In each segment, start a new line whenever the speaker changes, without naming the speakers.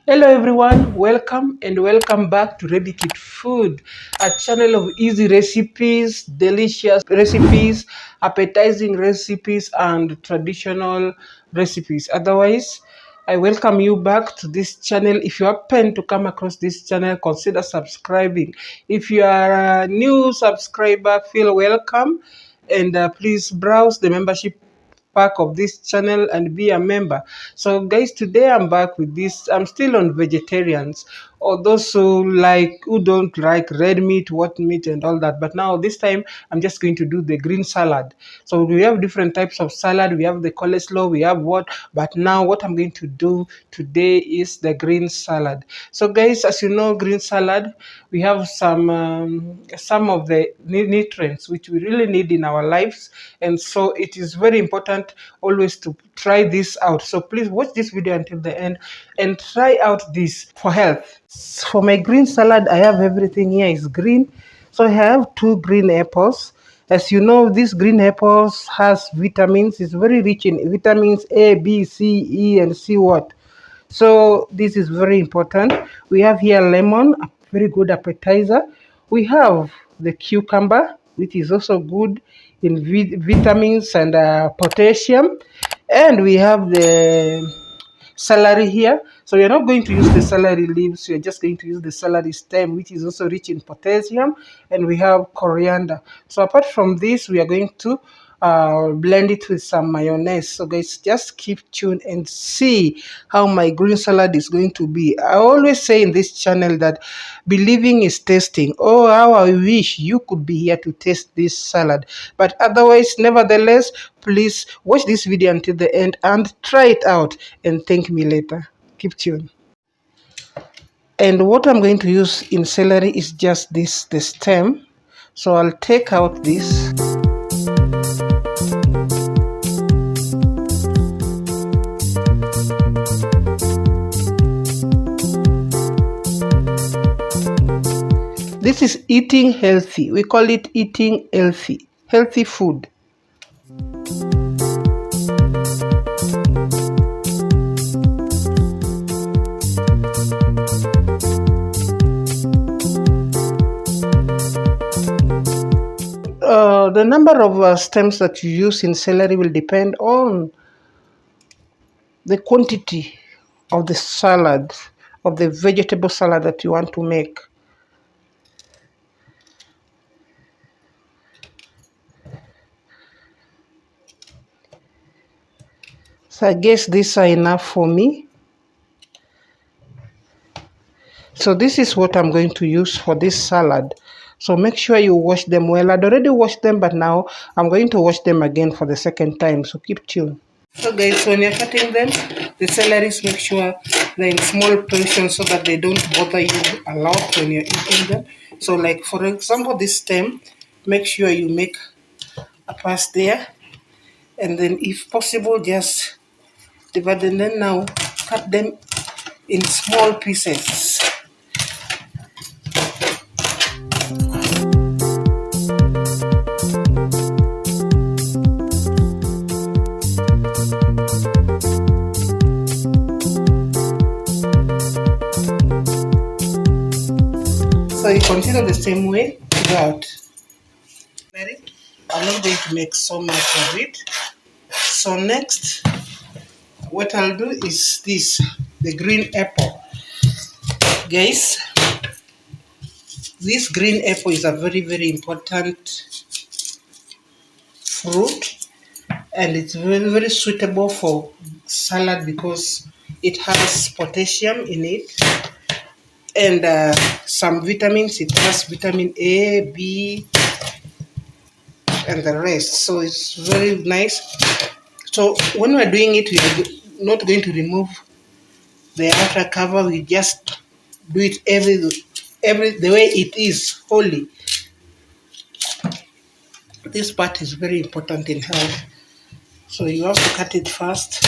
Hello everyone, welcome back to Ready Kit Food, a channel of easy recipes, delicious recipes, appetizing recipes, and traditional recipes. Otherwise, I welcome you back to this channel. If you happen to come across this channel, consider subscribing. If you are a new subscriber, feel welcome, and please browse the membership pack of this channel and be a member. So guys, today I'm back with this. I'm still on vegetarians, or those who don't like red meat, what meat, and all that. But now this time I'm just going to do the green salad. So we have different types of salad. We have the coleslaw, we have what, but now what I'm going to do today is the green salad. So guys, as you know, green salad, we have some of the nutrients which we really need in our lives, and so it is very important always to try this out. So please watch this video until the end and try out this for health. For my green salad, I have everything here is green. So I have 2 green apples. As you know, this green apples has vitamins. It's very rich in vitamins A, B, C, E, and C what. So this is very important. We have here lemon, a very good appetizer. We have the cucumber, which is also good in vitamins and potassium. And we have the celery here. So you're not going to use the celery leaves, you're just going to use the celery stem, which is also rich in potassium. And we have coriander. So apart from this, we are going to blend it with some mayonnaise. So guys, just keep tuned and see how my green salad is going to be. I always say in this channel that believing is tasting. Oh, how I wish you could be here to taste this salad. But otherwise, nevertheless, please watch this video until the end and try it out and thank me later. Keep tuned. And what I'm going to use in celery is just this, the stem. So I'll take out this. This is eating healthy. We call it eating healthy. Healthy food. The number of stems that you use in celery will depend on the quantity of the salad, of the vegetable salad that you want to make. So I guess these are enough for me. So this is what I'm going to use for this salad. So make sure you wash them well. I'd already washed them, but now I'm going to wash them again for the second time. So keep tuned. So guys, when you're cutting them, the celeries, make sure they're in small portions so that they don't bother you a lot when you're eating them. So like for example, this stem, make sure you make a pass there. And then if possible, just divide them. Then now cut them in small pieces. So you continue the same way throughout. I'm not going to make so much of it. So next, what I'll do is this, the green apple. Guys, this green apple is a very, very important fruit, and it's very, very suitable for salad because it has potassium in it and some vitamins. It has vitamin A, B, and the rest. So it's very nice. So when we're doing it, we're not going to remove the outer cover. We just do it every the way it is wholly. This part is very important in health. So you have to cut it first.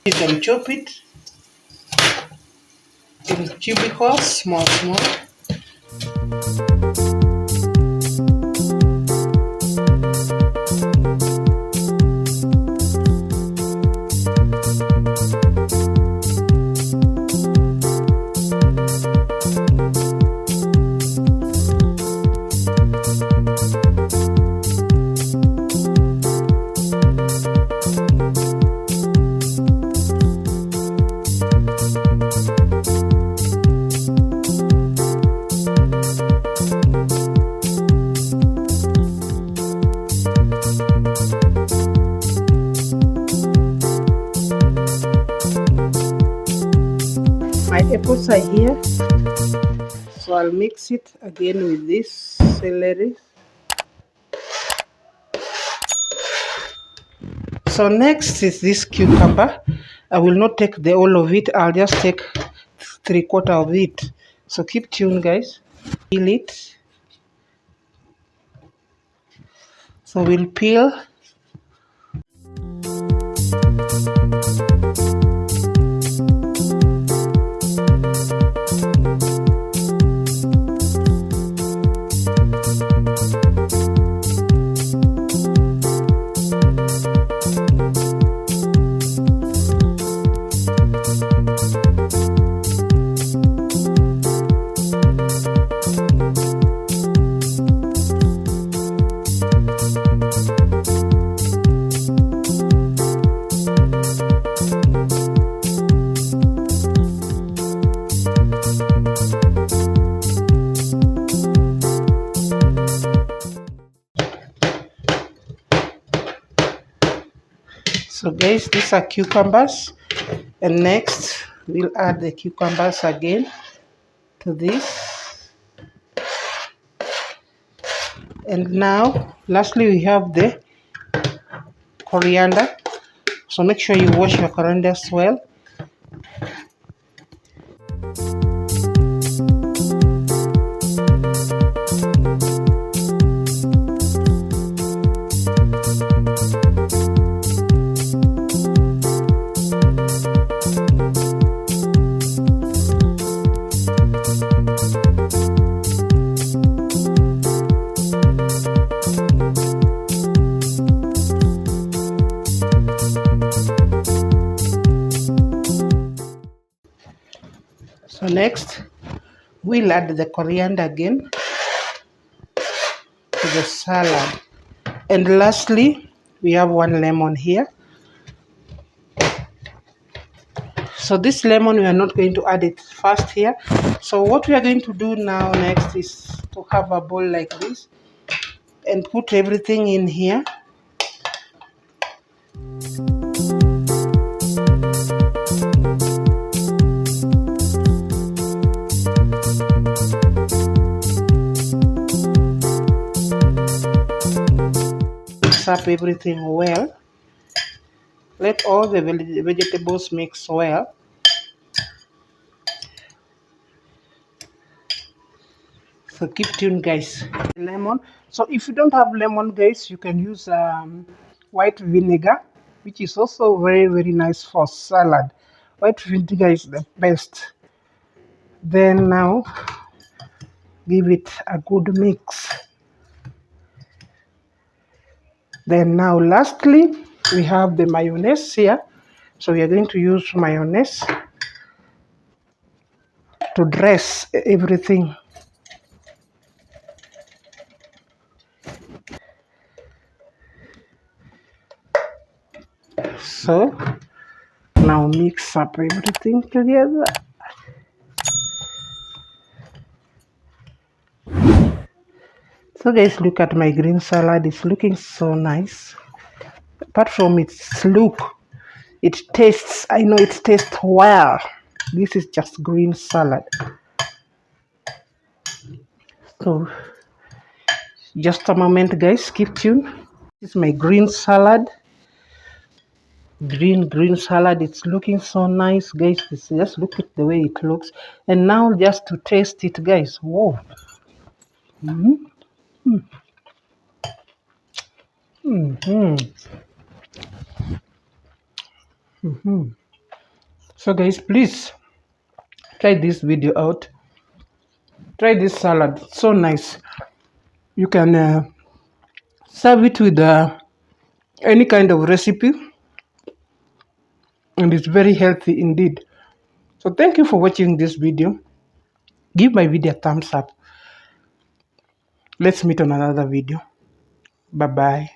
You can chop it in cubicles, small. My apples are here, so I'll mix it again with this celery. So next is this cucumber. I will not take the whole of it, I'll just take 3/4 of it. So keep tuned, guys. Peel it. So we'll peel. So guys, these are cucumbers, and next we'll add the cucumbers again to this. And now lastly we have the coriander. So make sure you wash your coriander as well. So next we'll add the coriander again to the salad. And lastly we have 1 lemon here. So this lemon, we are not going to add it first here. So what we are going to do now next is to have a bowl like this and put everything in here. Mix up everything well. Let all the vegetables mix well. So keep tuned, guys. Lemon. So if you don't have lemon, guys, you can use white vinegar, which is also very nice for salad. White vinegar is the best. Then now give it a good mix. Then now lastly we have the mayonnaise here. So we are going to use mayonnaise to dress everything. So now mix up everything together. So guys, look at my green salad. It's looking so nice. Apart from its look, it tastes, I know it tastes well. This is just green salad. So just a moment, guys, keep tuned. This is my green salad. Green salad. It's looking so nice, guys. Just look at the way it looks. And now just to taste it, guys. Whoa. So guys, please try this video out. Try this salad. It's so nice. You can serve it with any kind of recipe, and it's very healthy indeed. So thank you for watching this video. Give my video a thumbs up. Let's meet on another video. Bye bye.